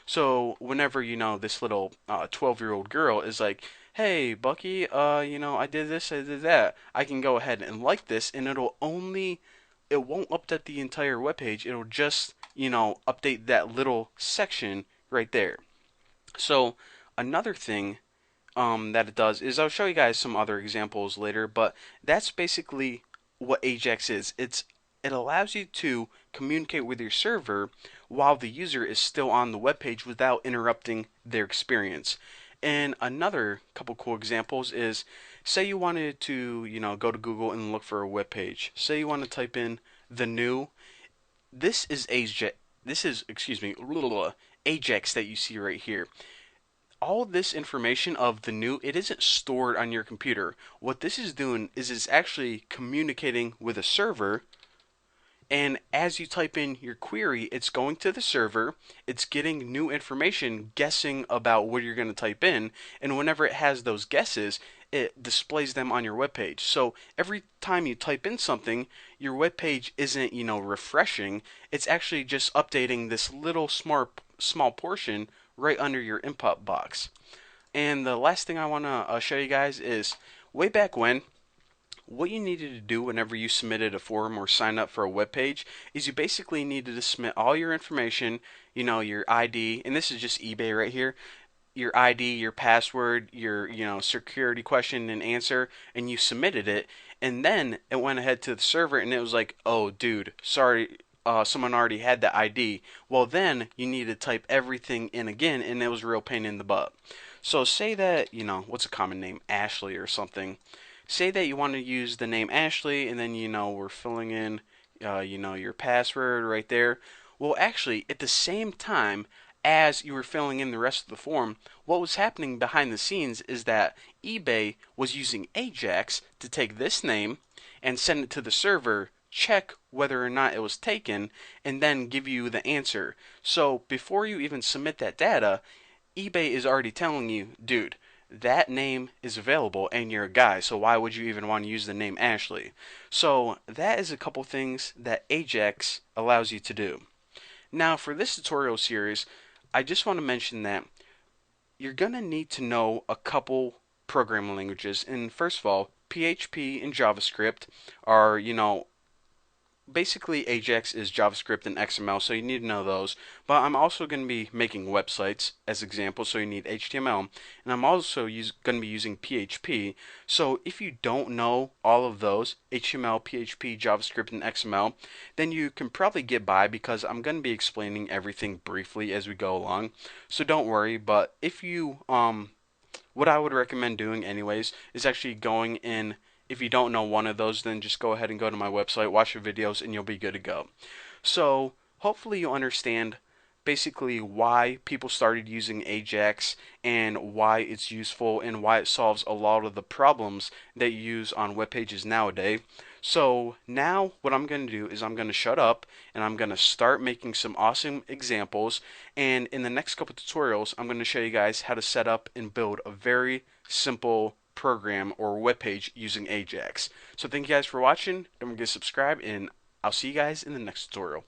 So whenever this little 12-year-old girl is like, "Hey, Bucky, I did this, I did that," I can go ahead and like this, and it won't update the entire web page. It'll just update that little section right there. So another thing that it does is I'll show you guys some other examples later, but that's basically what AJAX is. It allows you to communicate with your server while the user is still on the web page without interrupting their experience. And another couple cool examples is say you wanted to, go to Google and look for a web page. Say you want to type in the new. This is AJAX. This is, excuse me, AJAX that you see right here. All this information of the new, it isn't stored on your computer. What this is doing is it's actually communicating with a server, and as you type in your query, it's going to the server, it's getting new information, guessing about what you're going to type in, and whenever it has those guesses, it displays them on your web page. So every time you type in something, your web page isn't, refreshing. It's actually just updating this little small portion right under your input box. And the last thing I want to show you guys is way back when, what you needed to do whenever you submitted a form or signed up for a web page is you basically needed to submit all your information, your ID, and this is just eBay right here, your ID, your password, your security question and answer, and you submitted it, and then it went ahead to the server and it was like, "Oh, dude, sorry, someone already had that ID." Well, then you need to type everything in again, and it was a real pain in the butt. So say that what's a common name, Ashley or something. Say that you want to use the name Ashley, and then we're filling in your password right there. Well, actually, at the same time as you were filling in the rest of the form, what was happening behind the scenes is that eBay was using AJAX to take this name and send it to the server, check whether or not it was taken, and then give you the answer. So before you even submit that data, eBay is already telling you, "Dude, that name is available and you're a guy, so why would you even want to use the name Ashley?" So that is a couple things that AJAX allows you to do. Now for this tutorial series, I just want to mention that you're going to need to know a couple programming languages. And first of all, PHP and JavaScript are, basically AJAX is JavaScript and XML, so you need to know those. But I'm also going to be making websites as examples, so you need HTML, and I'm also going to be using PHP. So if you don't know all of those, HTML, PHP, JavaScript, and XML, then you can probably get by because I'm going to be explaining everything briefly as we go along. So don't worry, but if you what I would recommend doing anyways is actually going in. If you don't know one of those, then just go ahead and go to my website, watch the videos, and you'll be good to go. So hopefully you understand basically why people started using AJAX and why it's useful and why it solves a lot of the problems that you use on web pages nowadays. So now what I'm going to do is I'm going to shut up and I'm going to start making some awesome examples, and in the next couple tutorials I'm going to show you guys how to set up and build a very simple program or web page using AJAX. So thank you guys for watching. Don't forget to subscribe, and I'll see you guys in the next tutorial.